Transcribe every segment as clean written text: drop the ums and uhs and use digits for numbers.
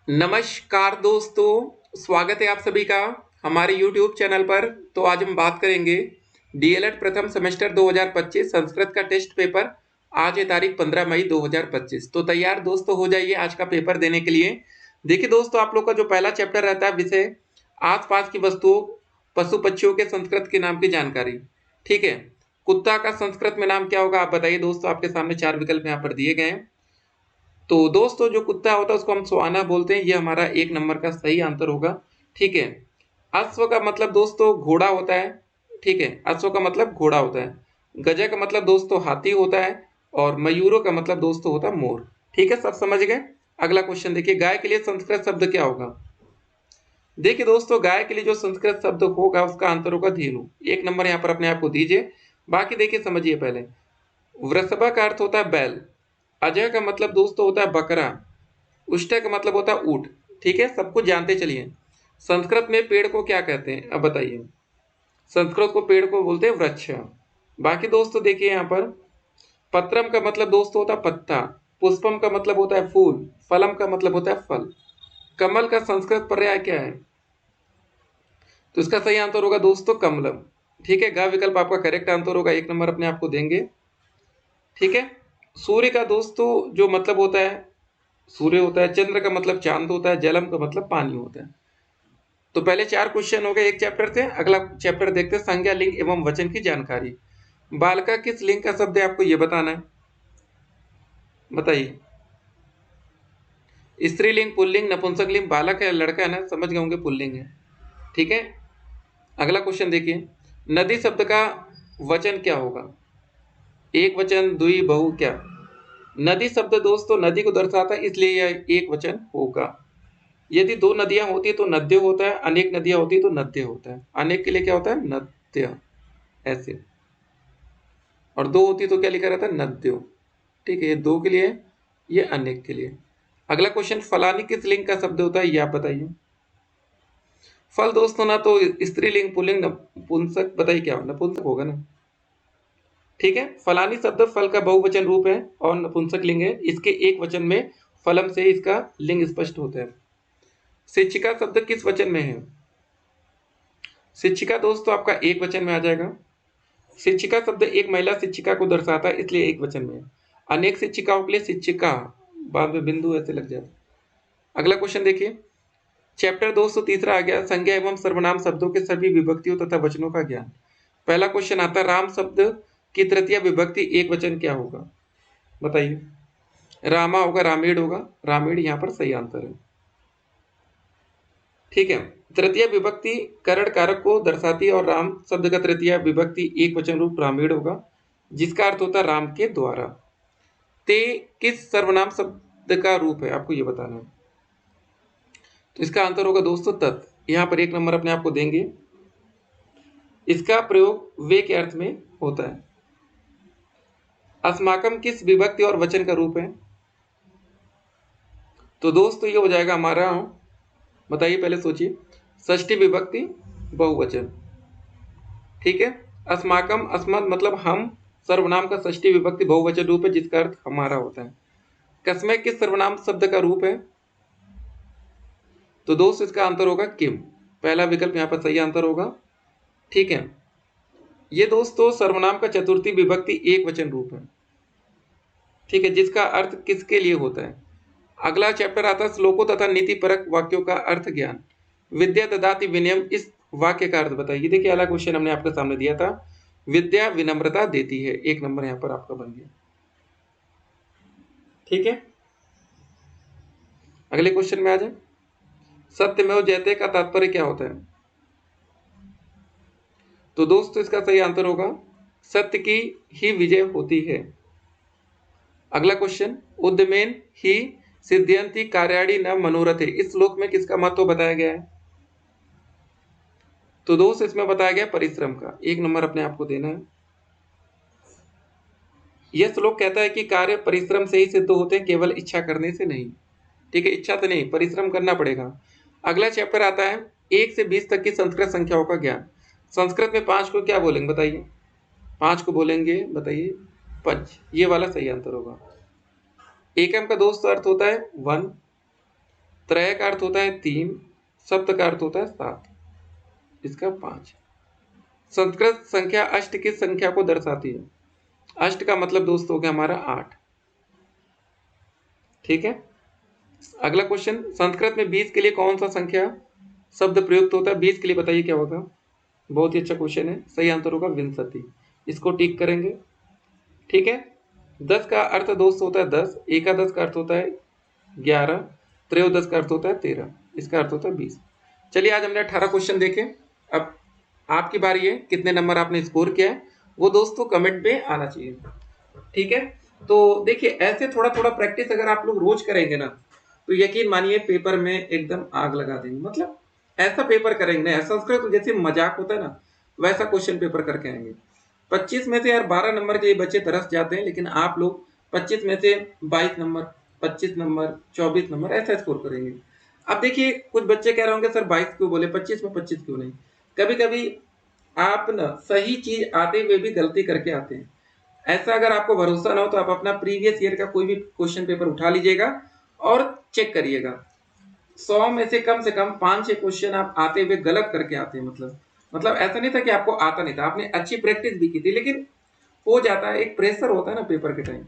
नमस्कार दोस्तों, स्वागत है आप सभी का हमारे YouTube चैनल पर। तो आज हम बात करेंगे डीएलएड प्रथम सेमेस्टर 2025 संस्कृत का टेस्ट पेपर। आज है तारीख 15 मई 2025। तो तैयार दोस्तों हो जाइए आज का पेपर देने के लिए। देखिए दोस्तों, आप लोग का जो पहला चैप्टर रहता है विषय आसपास की वस्तुओं पशु पक्षियों के संस्कृत के नाम की जानकारी। ठीक है, कुत्ता का संस्कृत में नाम क्या होगा आप बताइए दोस्तों। आपके सामने 4 विकल्प यहाँ पर दिए गए हैं। तो दोस्तों जो कुत्ता होता है उसको हम सुहाना बोलते हैं, ये हमारा 1 नंबर का सही आंसर होगा। ठीक है, अश्व का मतलब दोस्तों घोड़ा होता है। ठीक है, अश्व का मतलब घोड़ा होता है। गजा का मतलब दोस्तों हाथी होता है। और मयूरों का मतलब दोस्तों होता है मोर। ठीक है, सब समझ गए। अगला क्वेश्चन देखिए, गाय के लिए संस्कृत शब्द क्या होगा। देखिए दोस्तों, गाय के लिए जो संस्कृत शब्द होगा उसका आंसर होगा धेनु। 1 नंबर यहाँ पर अपने आप को दीजिए। बाकी देखिए समझिए पहले। वृषभा का अर्थ होता है बैल। अजय का मतलब दोस्तों होता है बकरा। उष्टा का मतलब होता है ऊंट। ठीक है, सब कुछ जानते चलिए। संस्कृत में पेड़ को क्या कहते हैं अब बताइए। संस्कृत को पेड़ को बोलते हैं वृक्ष। बाकी दोस्तों देखिए यहाँ पर पत्रम का मतलब दोस्तों होता है पत्ता। पुष्पम का मतलब होता है फूल। फलम का मतलब होता है फल। कमल का संस्कृत पर्याय क्या है। तो इसका सही आंसर होगा दोस्तों कमलम। ठीक है, ग विकल्प आपका करेक्ट आंसर होगा। 1 नंबर अपने आपको देंगे। ठीक है, सूर्य का दोस्तों जो मतलब होता है सूर्य होता है। चंद्र का मतलब चांद होता है। जलम का मतलब पानी होता है। तो पहले 4 क्वेश्चन हो गए एक चैप्टर से। अगला चैप्टर देखते हैं संज्ञा लिंग एवं वचन की जानकारी। बालका किस लिंग का शब्द है आपको यह बताना है, बताइए। स्त्रीलिंग, पुल्लिंग, नपुंसक लिंग। बालक है लड़का है ना, समझ गए होंगे पुल्लिंग है। ठीक है, अगला क्वेश्चन देखिए, नदी शब्द का वचन क्या होगा। एक वचन, द्वि, बहु, क्या। नदी शब्द दोस्तों नदी को दर्शाता है इसलिए यह एक वचन होगा। यदि 2 नदियां होती है तो नद्य होता है। अनेक नदियां होती है तो नद्य होता है। अनेक के लिए क्या होता है नद्य, ऐसे। और 2 होती है तो क्या लिखा रहता है नद्यो। ठीक है, ये 2 के लिए, ये अनेक के लिए। अगला क्वेश्चन, फलानी किस लिंग का शब्द होता है ये आप बताइए। फल दोस्तों ना तो स्त्रीलिंग, पुल्लिंग, नपुंसक, बताइए क्या नपुंसक होगा ना। ठीक है, फलानी शब्द फल का बहुवचन रूप है और नपुंसक लिंग है। इसके एक वचन में फलम से इसका लिंग स्पष्ट होता है। शिक्षिका शब्द किस वचन में है। शिक्षिका दोस्तों आपका एक वचन में आ जाएगा। शिक्षिका शब्द एक महिला शिक्षिका को दर्शाता है इसलिए एक वचन में है। अनेक शिक्षिकाओं के लिए शिक्षिका, बाद में बिंदु ऐसे लग जाता है। अगला क्वेश्चन देखिए, चैप्टर 203 आ गया, संज्ञा एवं सर्वनाम शब्दों के सभी विभक्तियों तथा वचनों का ज्ञान। पहला क्वेश्चन आता है, राम शब्द की तृतीय विभक्ति एक वचन क्या होगा, बताइए। रामा होगा, रामेण होगा। रामेण यहाँ पर सही आंसर है। ठीक है, तृतीय विभक्ति करण कारक को दर्शाती है और राम शब्द का तृतीय विभक्ति एक वचन रूप रामेण होगा, जिसका अर्थ होता है राम के द्वारा। ते किस सर्वनाम शब्द का रूप है आपको यह बताना है। तो इसका आंसर होगा दोस्तों तत्। यहां पर 1 नंबर अपने आप को देंगे। इसका प्रयोग वे के अर्थ में होता है। अस्माकम किस विभक्ति और वचन का रूप है। तो दोस्तों ये हो जाएगा हमारा, बताइए पहले सोचिए, षष्ठी विभक्ति बहुवचन। ठीक है, अस्माकम, अस्मद मतलब हम, सर्वनाम का षष्ठी विभक्ति बहुवचन रूप है जिसका अर्थ हमारा होता है। कस्मै किस सर्वनाम शब्द का रूप है। तो दोस्त इसका आंसर होगा किम। पहला विकल्प यहाँ पर सही आंसर होगा। ठीक है, ये दोस्तों सर्वनाम का चतुर्थी विभक्ति एक वचन रूप है। ठीक है, जिसका अर्थ किसके लिए होता है। अगला चैप्टर आता है श्लोकों तथा नीति परक वाक्यों का अर्थ ज्ञान। विद्या ददाति विनयम, इस वाक्य का अर्थ बताइए। देखिए अगला क्वेश्चन हमने आपके सामने दिया था, विद्या विनम्रता देती है। 1 नंबर यहाँ पर आपका बन गया। ठीक है, अगले क्वेश्चन में आ जाए, सत्यमेव जयते का तात्पर्य क्या होता है। तो दोस्तों इसका सही आंसर होगा सत्य की ही विजय होती है। अगला क्वेश्चन, उद्यमेन ही सिद्ध्यंति कार्याणि न मनोरथे, इस श्लोक में किसका महत्व बताया गया है। तो दोस्त इसमें बताया गया परिश्रम का। 1 नंबर अपने आप को देना है। यह श्लोक कहता है कि कार्य परिश्रम से ही सिद्ध होते हैं, केवल इच्छा करने से नहीं। ठीक है, इच्छा से नहीं, परिश्रम करना पड़ेगा। अगला चैप्टर आता है 1 से 20 तक की संस्कृत संख्याओं का ज्ञान। संस्कृत में 5 को क्या बोलेंगे बताइए। 5 को बोलेंगे, बताइए पंच, ये वाला सही आंसर होगा। एकम का दोस्त अर्थ होता है 1। त्रय का अर्थ होता है 3, सप्त का अर्थ होता है 7, इसका 5। संस्कृत संख्या अष्ट किस संख्या को दर्शाती है? अष्ट का मतलब दोस्तों हो गया हमारा 8। ठीक है, अगला क्वेश्चन, संस्कृत में 20 के लिए कौन सा संख्या शब्द प्रयुक्त होता है? 20 के लिए बताइए क्या होगा? बहुत ही अच्छा क्वेश्चन है, सही आंसर होगा विंशति, इसको टिक करेंगे। ठीक है, 10 का अर्थ दोस्त होता है 10, एकादश का अर्थ होता है 11, त्रयोदश का अर्थ होता है 13, इसका अर्थ होता है 20। चलिए आज हमने 18 क्वेश्चन देखे। अब आपकी बारी है, कितने नंबर आपने स्कोर किया है वो दोस्तों कमेंट में आना चाहिए। ठीक है, तो देखिए ऐसे थोड़ा थोड़ा प्रैक्टिस अगर आप लोग रोज करेंगे ना तो यकीन मानिए पेपर में एकदम आग लगा देंगे। मतलब ऐसा पेपर करेंगे ना, संस्कृत जैसे मजाक होता है ना वैसा क्वेश्चन पेपर करके आएंगे। 25 में से यार 12 नंबर के लिए बच्चे तरस जाते हैं, लेकिन आप लोग 25 में से 22 नंबर, 25 नंबर, 24 नंबर ऐसा स्कोर करेंगे। अब देखिए कुछ बच्चे कह रहे होंगे सर 22 क्यों बोले, 25 में 25 क्यों नहीं? कभी कभी आप ना सही चीज आते हुए भी गलती करके आते हैं। ऐसा अगर आपको भरोसा ना हो तो आप अपना प्रीवियस ईयर का कोई भी क्वेश्चन पेपर उठा लीजिएगा और चेक करिएगा। 100 में से कम 5-6 क्वेश्चन आप आते हुए गलत करके आते हैं। मतलब ऐसा नहीं था कि आपको आता नहीं था, आपने अच्छी प्रैक्टिस भी की थी, लेकिन हो जाता है, एक प्रेशर होता है ना पेपर के टाइम।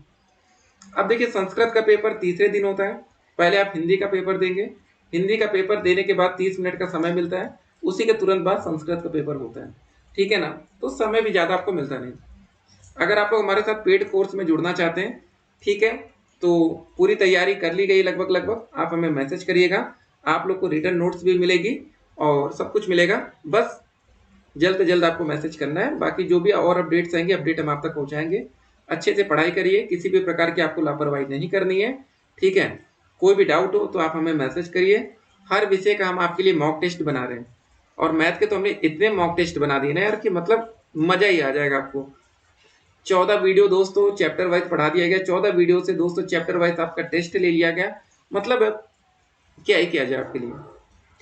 अब देखिए संस्कृत का पेपर तीसरे दिन होता है, पहले आप हिंदी का पेपर देंगे, हिंदी का पेपर देने के बाद 30 मिनट का समय मिलता है, उसी के तुरंत बाद संस्कृत का पेपर होता है। ठीक है ना, तो समय भी ज़्यादा आपको मिलता नहीं। अगर आप लोग हमारे साथ पेड कोर्स में जुड़ना चाहते हैं, ठीक है, तो पूरी तैयारी कर ली गई लगभग, आप हमें मैसेज करिएगा, आप लोग को रिटर्न नोट्स भी मिलेगी और सब कुछ मिलेगा। बस जल्द से जल्द आपको मैसेज करना है, बाकी जो भी और अपडेट्स आएंगे अपडेट हम आप तक पहुंचाएंगे। अच्छे से पढ़ाई करिए, किसी भी प्रकार की आपको लापरवाही नहीं करनी है। ठीक है, कोई भी डाउट हो तो आप हमें मैसेज करिए। हर विषय का हम आपके लिए मॉक टेस्ट बना रहे हैं, और मैथ के तो हमने इतने मॉक टेस्ट बना दिए ना यार कि मतलब मजा ही आ जाएगा आपको। 14 वीडियो दोस्तों चैप्टर वाइज पढ़ा दिया गया, 14 वीडियो से दोस्तों चैप्टर वाइज आपका टेस्ट ले लिया गया। मतलब क्या ही किया जाए आपके लिए।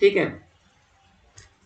ठीक है,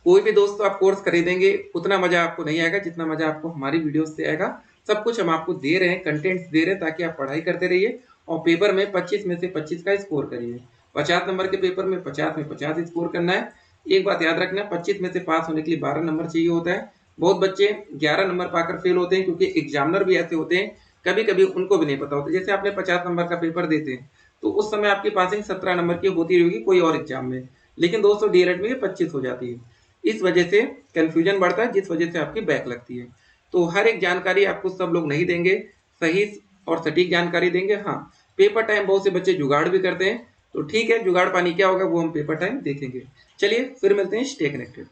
कोई भी दोस्तों आप कोर्स खरीदेंगे उतना मजा आपको नहीं आएगा जितना मजा आपको हमारी वीडियो से आएगा। सब कुछ हम आपको दे रहे हैं, कंटेंट्स दे रहे हैं ताकि आप पढ़ाई करते रहिए और पेपर में 25 में से 25 का स्कोर करिए। 50 नंबर के पेपर में 50 में 50 स्कोर करना है। एक बात याद रखना, 25 में से पास होने के लिए 12 नंबर चाहिए होता है। बहुत बच्चे 11 नंबर पाकर फेल होते हैं, क्योंकि एग्जामिनर भी ऐसे होते हैं, कभी कभी उनको भी नहीं पता होता। जैसे आपने 50 नंबर का पेपर देते हैं तो उस समय आपकी पासिंग 17 नंबर की होती रहेगी कोई और एग्जाम में, लेकिन दोस्तों डीएलएड में ये 25 हो जाती है। इस वजह से कंफ्यूजन बढ़ता है, जिस वजह से आपकी बैक लगती है। तो हर एक जानकारी आपको सब लोग नहीं देंगे, सही और सटीक जानकारी देंगे। हाँ, पेपर टाइम बहुत से बच्चे जुगाड़ भी करते हैं, तो ठीक है, जुगाड़ पानी क्या होगा वो हम पेपर टाइम देखेंगे। चलिए फिर मिलते हैं, स्टे कनेक्टेड।